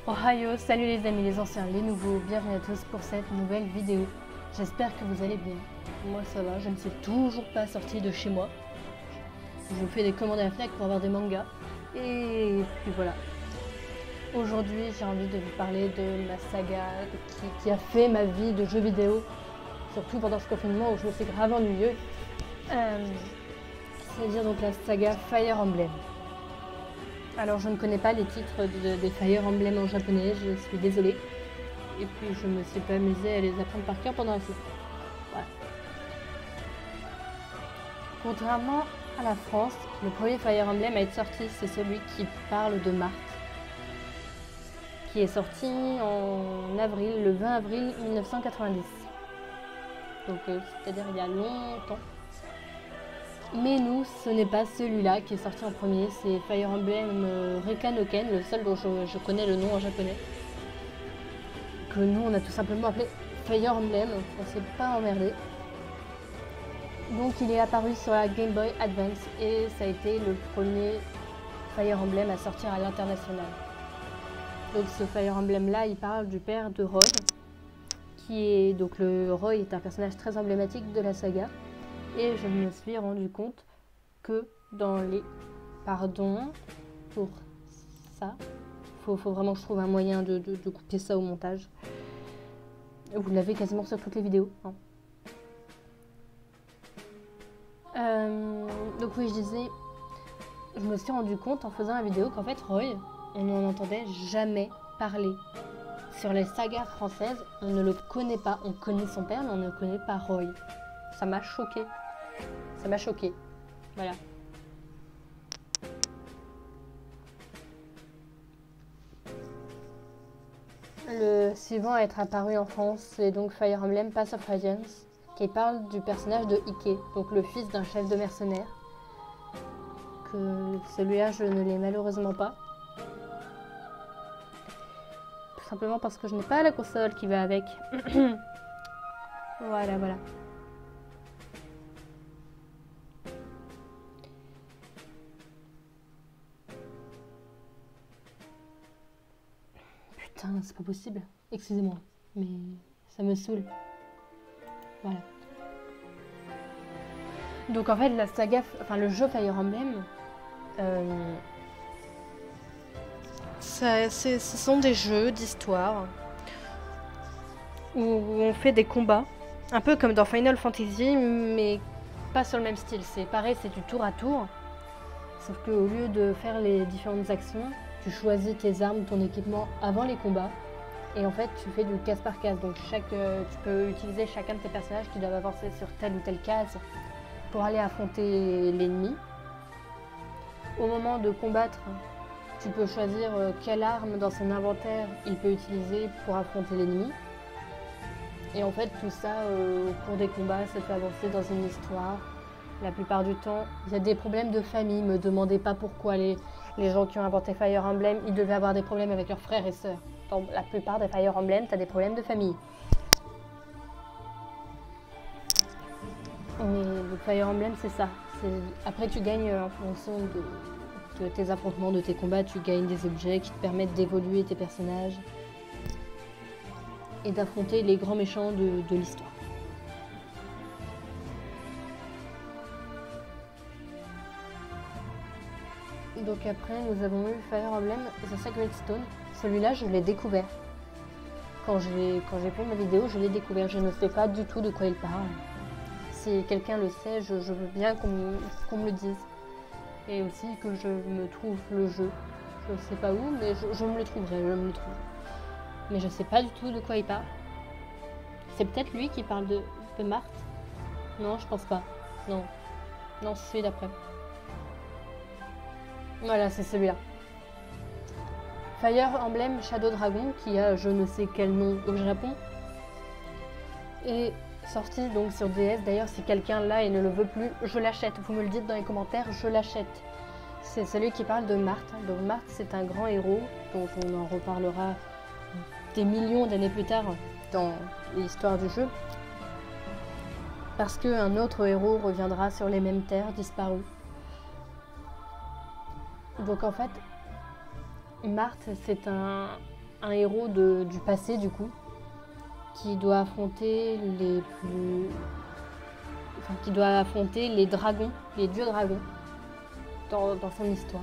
Ohio, salut les amis, les anciens, les nouveaux, bienvenue à tous pour cette nouvelle vidéo. J'espère que vous allez bien. Moi ça va, je ne suis toujours pas sortie de chez moi. Je fais des commandes à la Fnac pour avoir des mangas. Et puis voilà. Aujourd'hui j'ai envie de vous parler de ma saga qui a fait ma vie de jeu vidéo. Surtout pendant ce confinement où je me suis grave ennuyeux. C'est-à-dire donc la saga Fire Emblem. Alors je ne connais pas les titres des Fire Emblem en japonais, je suis désolée. Et puis je me suis pas amusée à les apprendre par cœur pendant la session. Voilà. Contrairement à la France, le premier Fire Emblem à être sorti, c'est celui qui parle de Marthe. Qui est sorti en avril, le 20 avril 1990. Donc c'est-à-dire il y a longtemps. Mais nous, ce n'est pas celui-là qui est sorti en premier, c'est Fire Emblem Rekanoken, le seul dont je connais le nom en japonais. Que nous, on a tout simplement appelé Fire Emblem, on s'est pas emmerdé. Donc il est apparu sur la Game Boy Advance et ça a été le premier Fire Emblem à sortir à l'international. Donc ce Fire Emblem là, il parle du père de Roy, qui est donc Roy est un personnage très emblématique de la saga. Et je me suis rendu compte que dans les... Pardon pour ça. Faut vraiment que je trouve un moyen de couper ça au montage. Vous l'avez quasiment sur toutes les vidéos. Hein. Donc oui, je disais... Je me suis rendu compte en faisant la vidéo qu'en fait, Roy, on n'en entendait jamais parler. Sur les sagas françaises, on ne le connaît pas. On connaît son père, mais on ne connaît pas Roy. Ça m'a choqué. Ça m'a choqué. Voilà. Le suivant à être apparu en France, c'est donc Fire Emblem Path of Radiance, qui parle du personnage de Ike, donc le fils d'un chef de mercenaires. Que celui-là, je ne l'ai malheureusement pas. Tout simplement parce que je n'ai pas la console qui va avec. Voilà, voilà. Putain, c'est pas possible. Excusez-moi, mais ça me saoule. Voilà. Donc en fait, la saga, enfin le jeu Fire Emblem, ce sont des jeux d'histoire où on fait des combats, un peu comme dans Final Fantasy, mais pas sur le même style. C'est pareil, c'est du tour à tour, sauf qu'au lieu de faire les différentes actions, tu choisis tes armes, ton équipement avant les combats. Et en fait, tu fais du case par case. Donc tu peux utiliser chacun de tes personnages qui doivent avancer sur telle ou telle case pour aller affronter l'ennemi. Au moment de combattre, tu peux choisir quelle arme dans son inventaire il peut utiliser pour affronter l'ennemi. Et en fait, tout ça, au cours des combats, ça fait avancer dans une histoire. La plupart du temps, il y a des problèmes de famille. Me demandez pas pourquoi les gens qui ont inventé Fire Emblem, ils devaient avoir des problèmes avec leurs frères et sœurs. Dans la plupart des Fire Emblem, tu as des problèmes de famille. Et le Fire Emblem, c'est ça. Après, tu gagnes en fonction de tes affrontements, de tes combats, tu gagnes des objets qui te permettent d'évoluer tes personnages et d'affronter les grands méchants de l'histoire. Donc après, nous avons eu Fire Emblem The Sacred Stone. Celui-là, je l'ai découvert. Quand j'ai fait ma vidéo, je l'ai découvert. Je ne sais pas du tout de quoi il parle. Si quelqu'un le sait, je veux bien qu'on me le dise. Et aussi que je me trouve le jeu. Je ne sais pas où, mais je me le trouverai, Mais je ne sais pas du tout de quoi il parle. C'est peut-être lui qui parle de Marthe. Non, je pense pas. Non, c'est celui d'après. Voilà, c'est celui-là. Fire Emblem Shadow Dragon, qui a je ne sais quel nom au Japon, est sorti donc sur DS. D'ailleurs, si quelqu'un l'a et ne le veut plus, je l'achète. Vous me le dites dans les commentaires, je l'achète. C'est celui qui parle de Marthe. Donc Marthe, c'est un grand héros, dont on en reparlera des millions d'années plus tard dans l'histoire du jeu. Parce qu'un autre héros reviendra sur les mêmes terres disparues. Donc en fait, Marthe, c'est un un héros du passé du coup, qui doit affronter qui doit affronter les dragons, les dieux dragons, dans son histoire.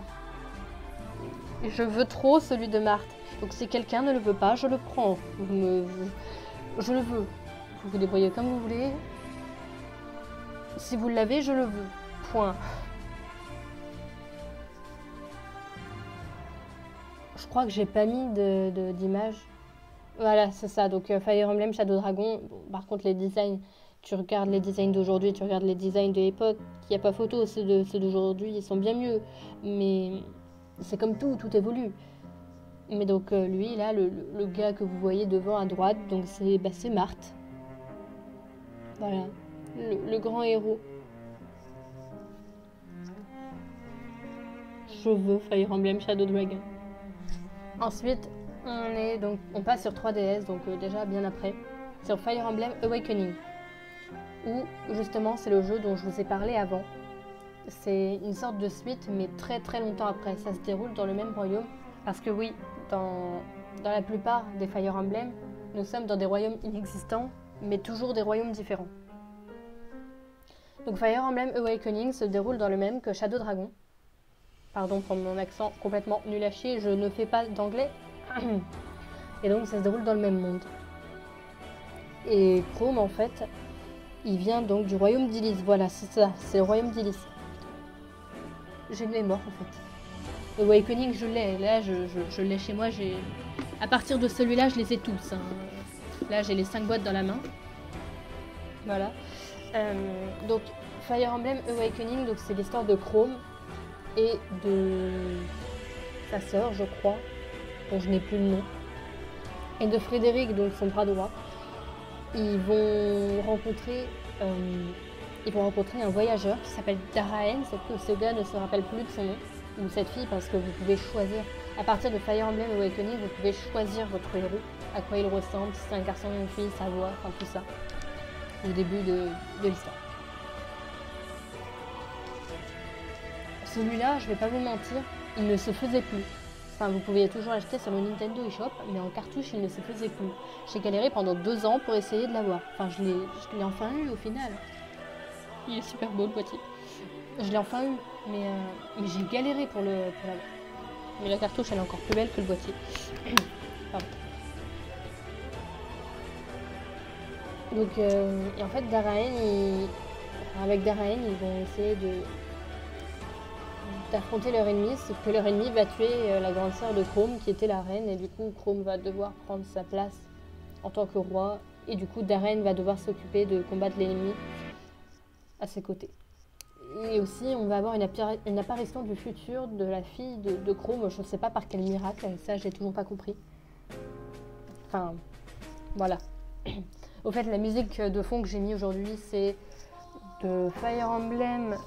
Et je veux trop celui de Marthe. Donc si quelqu'un ne le veut pas, je le prends. Je le veux. Vous vous débrouillez comme vous voulez. Si vous l'avez, je le veux. Point. Je crois que j'ai pas mis d'image. Voilà, c'est ça. Donc Fire Emblem Shadow Dragon. Bon, par contre, les designs, tu regardes les designs d'aujourd'hui, tu regardes les designs de l'époque, il n'y a pas photo. Ceux d'aujourd'hui, ils sont bien mieux. Mais c'est comme tout évolue. Mais donc lui, là, le gars que vous voyez devant à droite, donc c'est Marthe. Voilà, le grand héros. Je veux Fire Emblem Shadow Dragon. Ensuite, on passe sur 3DS, donc déjà bien après, sur Fire Emblem Awakening, où justement c'est le jeu dont je vous ai parlé avant. C'est une sorte de suite, mais très très longtemps après. Ça se déroule dans le même royaume, parce que oui, dans la plupart des Fire Emblem, nous sommes dans des royaumes inexistants, mais toujours des royaumes différents. Donc Fire Emblem Awakening se déroule dans le même que Shadow Dragon. Pardon pour mon accent complètement nul à chier, je ne fais pas d'anglais. Et donc ça se déroule dans le même monde. Et Chrome en fait, il vient donc du royaume d'Illis. Voilà, c'est ça, c'est le royaume d'Illis. J'ai une mémoire en fait. Awakening, je l'ai. Là, je l'ai chez moi. À partir de celui-là, je les ai tous. Hein. Là, j'ai les 5 boîtes dans la main. Voilà. Donc, Fire Emblem Awakening, donc c'est l'histoire de Chrome et de sa sœur, je crois, dont je n'ai plus le nom, et de Frédéric, donc son bras droit. Ils vont rencontrer un voyageur qui s'appelle Daraen, sauf que ce gars ne se rappelle plus de son nom, ou cette fille, parce que vous pouvez choisir, à partir de Fire Emblem Awakening, vous pouvez choisir votre héros, à quoi il ressemble, si c'est un garçon ou une fille, sa voix, enfin tout ça, au début de l'histoire. Celui-là, je vais pas vous mentir, il ne se faisait plus. Enfin, vous pouviez toujours l'acheter sur le Nintendo eShop, mais en cartouche, il ne se faisait plus. J'ai galéré pendant 2 ans pour essayer de l'avoir. Enfin, je l'ai enfin eu au final. Il est super beau le boîtier. Je l'ai enfin eu, mais j'ai galéré pour l'avoir. Mais la cartouche, elle est encore plus belle que le boîtier. Pardon. Donc, et en fait, avec Daraen, ils vont essayer d'affronter leur ennemi, sauf que leur ennemi va tuer la grande sœur de Chrome qui était la reine, et du coup Chrome va devoir prendre sa place en tant que roi, et du coup Daraen va devoir s'occuper de combattre l'ennemi à ses côtés. Et aussi on va avoir une apparition du futur de la fille de Chrome, je ne sais pas par quel miracle, ça j'ai toujours pas compris. Enfin, voilà. Au fait, la musique de fond que j'ai mis aujourd'hui, c'est de Fire Emblem...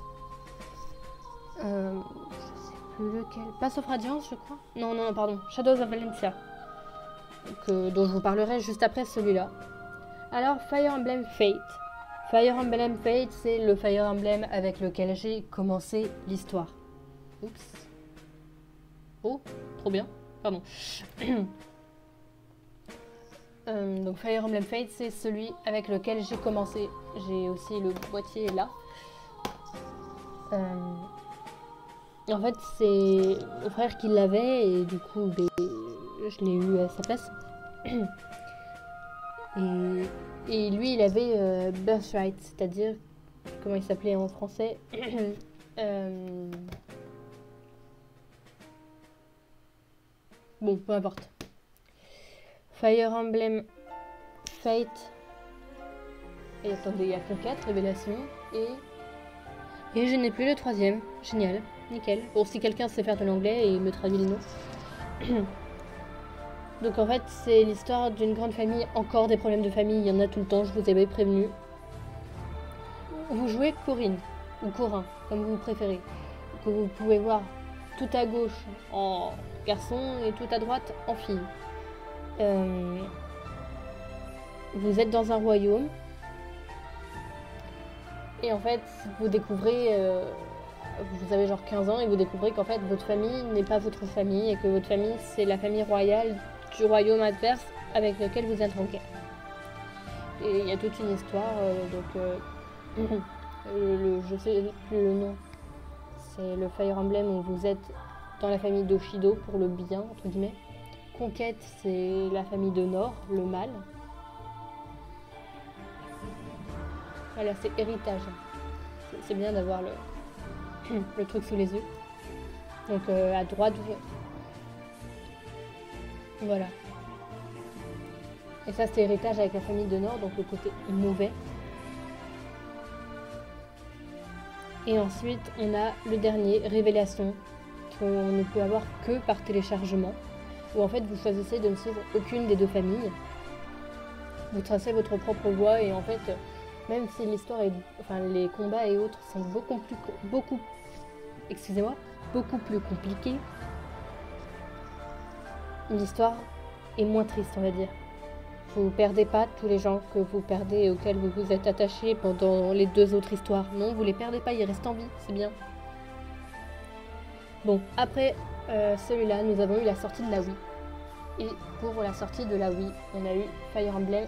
je sais plus lequel. Pass of Radiance, je crois. Non, pardon. Shadows of Valencia. Dont je vous parlerai juste après celui-là. Alors, Fire Emblem Fate. Fire Emblem Fate, c'est le Fire Emblem avec lequel j'ai commencé l'histoire. Oups. Oh, trop bien. Pardon. Donc Fire Emblem Fate, c'est celui avec lequel j'ai commencé. J'ai aussi le boîtier là. En fait, c'est mon frère qui l'avait et du coup, je l'ai eu à sa place. Et lui, il avait Birthright, c'est-à-dire, comment il s'appelait en français Bon, peu importe. Fire Emblem Fate. Et attendez, il n'y a que 4 révélations. Et je n'ai plus le 3e. Génial, nickel. Bon, si quelqu'un sait faire de l'anglais et me traduit le nom. Donc en fait, c'est l'histoire d'une grande famille. Encore des problèmes de famille, il y en a tout le temps, je vous avais prévenu. Vous jouez Corinne, ou Corin, comme vous préférez. Que vous pouvez voir tout à gauche en garçon et tout à droite en fille. Vous êtes dans un royaume. Et en fait, vous découvrez, vous avez genre 15 ans et vous découvrez qu'en fait votre famille n'est pas votre famille et que votre famille c'est la famille royale du royaume adverse avec lequel vous êtes en guerre. Et il y a toute une histoire, je sais plus le nom, c'est le Fire Emblem où vous êtes dans la famille d'Oshido pour le bien, entre guillemets. Conquête, c'est la famille de Nord, le mal. Voilà, c'est héritage. C'est bien d'avoir le truc sous les yeux. Donc à droite, voilà. Et ça, c'est héritage avec la famille de Nord, donc le côté mauvais. Et ensuite, on a le dernier, Révélation, qu'on ne peut avoir que par téléchargement, où en fait, vous choisissez de ne suivre aucune des deux familles. Vous tracez votre propre voie et en fait, même si l'histoire est, enfin les combats et autres sont beaucoup plus compliqués, l'histoire est moins triste, on va dire. Vous ne perdez pas tous les gens que vous perdez et auxquels vous vous êtes attachés pendant les 2 autres histoires. Non, vous les perdez pas, ils restent en vie, c'est bien. Bon, après celui-là, nous avons eu la sortie de la Wii. Et pour la sortie de la Wii, on a eu Fire Emblem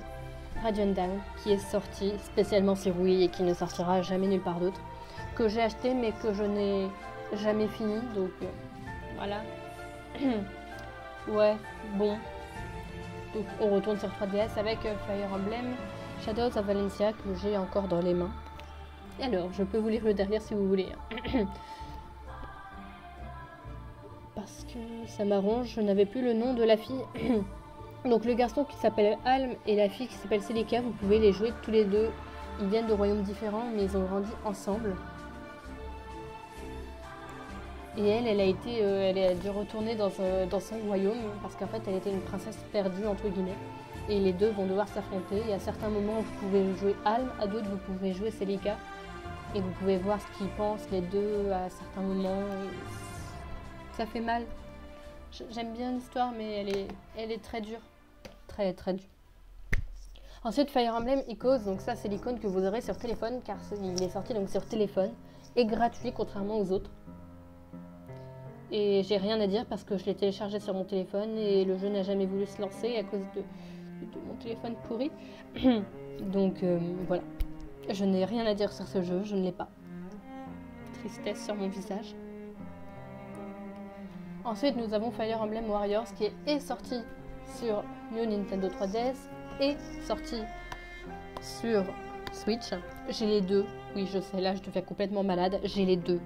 Radiant Dawn, qui est sorti spécialement sur Wii et qui ne sortira jamais nulle part d'autre. Que j'ai acheté mais que je n'ai jamais fini, donc voilà. Ouais, bon. Donc on retourne sur 3DS avec Fire Emblem Shadows of Valencia que j'ai encore dans les mains. Et alors, je peux vous lire le derrière si vous voulez. Parce que ça m'arrange, je n'avais plus le nom de la fille. Donc le garçon qui s'appelle Alm et la fille qui s'appelle Celica, vous pouvez les jouer tous les deux. Ils viennent de royaumes différents mais ils ont grandi ensemble. Et elle a dû retourner dans son royaume parce qu'en fait elle était une princesse perdue entre guillemets. Et les deux vont devoir s'affronter. Et à certains moments vous pouvez jouer Alm, à d'autres vous pouvez jouer Celica. Et vous pouvez voir ce qu'ils pensent les deux à certains moments. Et ça fait mal. J'aime bien l'histoire mais elle est très dure. Très très dure. Ensuite Fire Emblem Echoes, donc ça c'est l'icône que vous aurez sur téléphone car il est sorti donc sur téléphone et gratuit contrairement aux autres. Et j'ai rien à dire parce que je l'ai téléchargé sur mon téléphone et le jeu n'a jamais voulu se lancer à cause de mon téléphone pourri. Donc voilà. Je n'ai rien à dire sur ce jeu, je ne l'ai pas. Tristesse sur mon visage. Ensuite nous avons Fire Emblem Warriors qui est sorti sur New Nintendo 3DS et sorti sur Switch. J'ai les deux. Oui je sais, là je deviens complètement malade. J'ai les deux.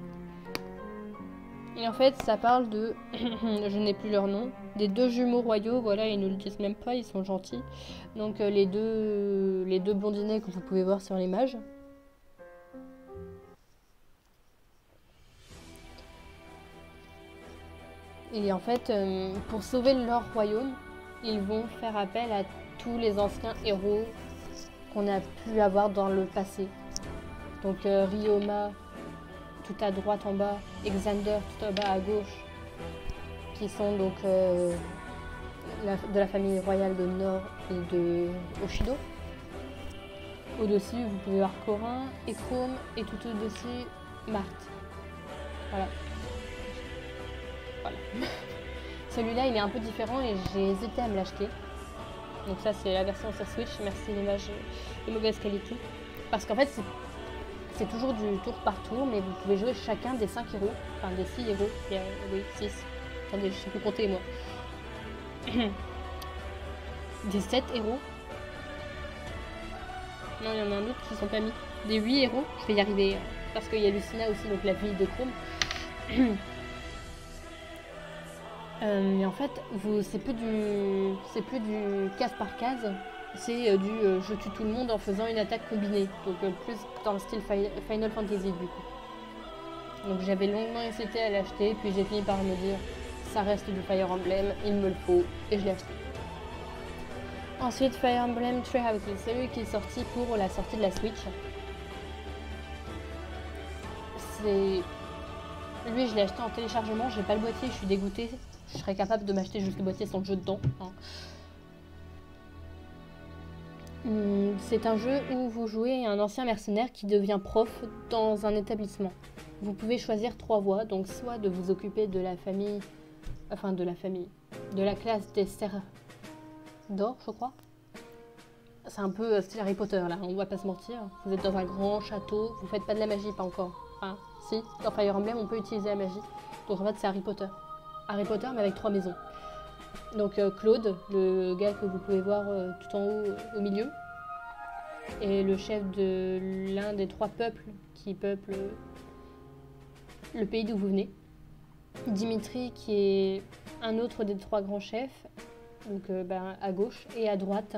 Et en fait, ça parle de, je n'ai plus leur nom, des 2 jumeaux royaux, voilà, ils nous le disent même pas, ils sont gentils. Donc les deux blondinets que vous pouvez voir sur l'image. Et en fait, pour sauver leur royaume, ils vont faire appel à tous les anciens héros qu'on a pu avoir dans le passé. Donc Ryoma, tout à droite en bas, Xander tout en bas à gauche, qui sont donc de la famille royale de Nord et de Oshido. Au-dessus, vous pouvez voir Corin et Chrome, et tout au-dessus, Marthe. Voilà. Celui-là, il est un peu différent et j'ai hésité à me l'acheter. Donc ça, c'est la version sur Switch. Merci l'image de mauvaise qualité. Parce qu'en fait, c'est toujours du tour par tour, mais vous pouvez jouer chacun des 5 héros, enfin des 6 héros. Oui, 6. Attendez, je sais plus compter moi. Des 7 héros. Non, il y en a un autre qui sont pas mis. Des 8 héros, je vais y arriver. Parce qu'il y a Lucina aussi, donc la fille de Chrome. Et en fait, c'est plus du case par case. C'est du je tue tout le monde en faisant une attaque combinée. Donc plus dans le style Final Fantasy du coup. Donc j'avais longuement hésité à l'acheter, puis j'ai fini par me dire ça reste du Fire Emblem, il me le faut, et je l'ai acheté. Ensuite Fire Emblem Three Houses, c'est lui qui est sorti pour la sortie de la Switch. Lui je l'ai acheté en téléchargement, j'ai pas le boîtier, je suis dégoûtée. Je serais capable de m'acheter juste le boîtier sans le jeu dedans. Hein. C'est un jeu où vous jouez un ancien mercenaire qui devient prof dans un établissement. Vous pouvez choisir 3 voies, donc soit de vous occuper de la famille, de la classe des d'or, je crois. C'est un peu style Harry Potter là, on va pas se mentir. Vous êtes dans un grand château, vous faites pas de la magie, pas encore. Enfin, si, dans Fire Emblem on peut utiliser la magie. Donc en fait c'est Harry Potter. Harry Potter mais avec 3 maisons. Donc Claude, le gars que vous pouvez voir tout en haut au milieu, est le chef de l'un des 3 peuples qui peuplent le pays d'où vous venez. Dimitri qui est un autre des 3 grands chefs, donc à gauche, et à droite,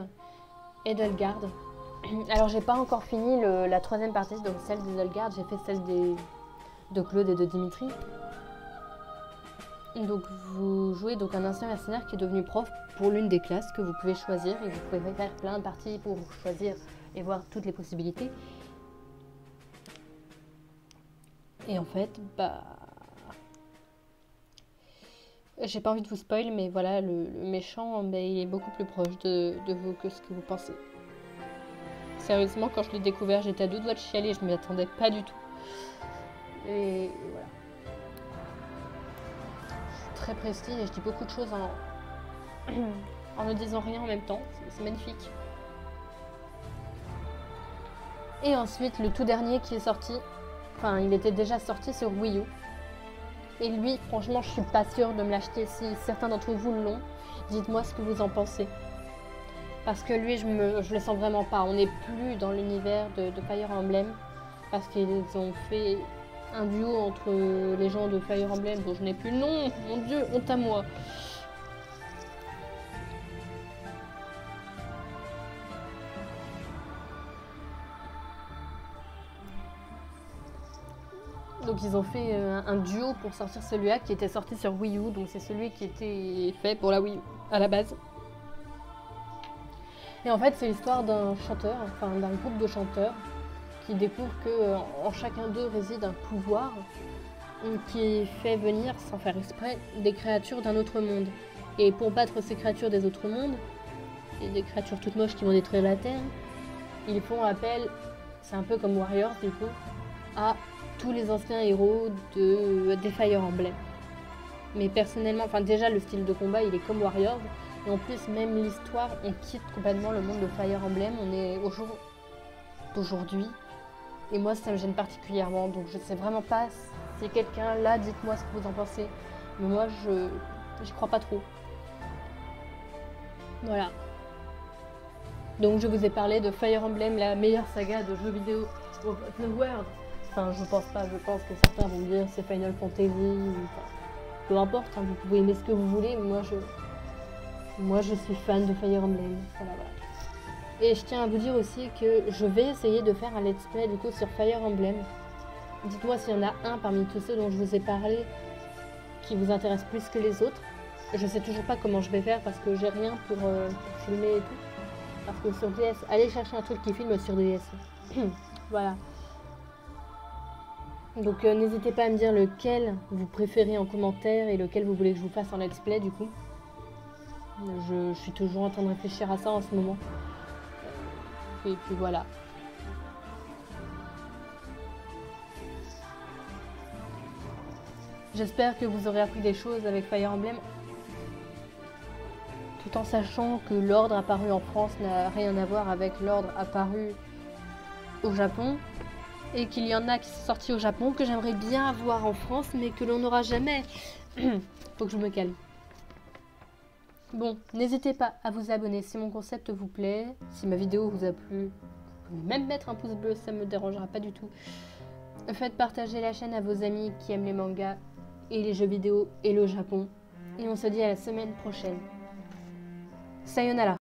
Edelgard. Alors j'ai pas encore fini la 3e partie, donc celle d'Edelgard, j'ai fait celle de Claude et de Dimitri. Donc vous jouez donc un ancien mercenaire qui est devenu prof pour l'une des classes que vous pouvez choisir, et vous pouvez faire plein de parties pour choisir et voir toutes les possibilités. Et en fait, j'ai pas envie de vous spoil, mais voilà, le méchant, il est beaucoup plus proche de vous que ce que vous pensez. Sérieusement, quand je l'ai découvert, j'étais à 2 doigts de chialer, je m'y attendais pas du tout. Et voilà. Je suis très précise et je dis beaucoup de choses en ne disant rien en même temps. C'est magnifique. Et ensuite, le tout dernier qui est sorti, enfin, il était déjà sorti sur Wii U. Et lui, franchement, je suis pas sûre de me l'acheter. Si certains d'entre vous l'ont, dites-moi ce que vous en pensez. Parce que lui, je le sens vraiment pas. On n'est plus dans l'univers de Fire Emblem. Parce qu'ils ont fait un duo entre les gens de Fire Emblem dont je n'ai plus le nom. Mon Dieu, honte à moi. Donc ils ont fait un duo pour sortir celui-là qui était sorti sur Wii U. Donc c'est celui qui était fait pour la Wii U à la base. Et en fait c'est l'histoire d'un chanteur, enfin d'un groupe de chanteurs qui découvre que en chacun d'eux réside un pouvoir qui fait venir, sans faire exprès, des créatures d'un autre monde. Et pour battre ces créatures des autres mondes, et des créatures toutes moches qui vont détruire la Terre, ils font appel, c'est un peu comme Warriors du coup, à tous les anciens héros des Fire Emblem. Mais personnellement, enfin déjà le style de combat il est comme Warriors, et en plus même l'histoire, on quitte complètement le monde de Fire Emblem, on est au jour d'aujourd'hui, et moi ça me gêne particulièrement, donc je sais vraiment pas si quelqu'un là, dites-moi ce que vous en pensez, mais moi j'y crois pas trop. Voilà. Donc je vous ai parlé de Fire Emblem, la meilleure saga de jeux vidéo of the world. Enfin, je pense pas, je pense que certains vont me dire c'est Final Fantasy, enfin, peu importe, hein, vous pouvez aimer ce que vous voulez, mais moi je suis fan de Fire Emblem, voilà. Et je tiens à vous dire aussi que je vais essayer de faire un let's play du coup sur Fire Emblem. Dites-moi s'il y en a un parmi tous ceux dont je vous ai parlé qui vous intéresse plus que les autres. Je sais toujours pas comment je vais faire parce que j'ai rien pour filmer et tout. Parce que sur DS, allez chercher un truc qui filme sur DS. Voilà. Donc n'hésitez pas à me dire lequel vous préférez en commentaire et lequel vous voulez que je vous fasse en let's play du coup. Je suis toujours en train de réfléchir à ça en ce moment. Et puis voilà. J'espère que vous aurez appris des choses avec Fire Emblem. Tout en sachant que l'ordre apparu en France n'a rien à voir avec l'ordre apparu au Japon. Et qu'il y en a qui sont sortis au Japon que j'aimerais bien voir en France mais que l'on n'aura jamais. Faut que je me calme. Bon, n'hésitez pas à vous abonner si mon concept vous plaît, si ma vidéo vous a plu. Vous pouvez même mettre un pouce bleu, ça me dérangera pas du tout. Faites partager la chaîne à vos amis qui aiment les mangas et les jeux vidéo et le Japon. Et on se dit à la semaine prochaine. Sayonara.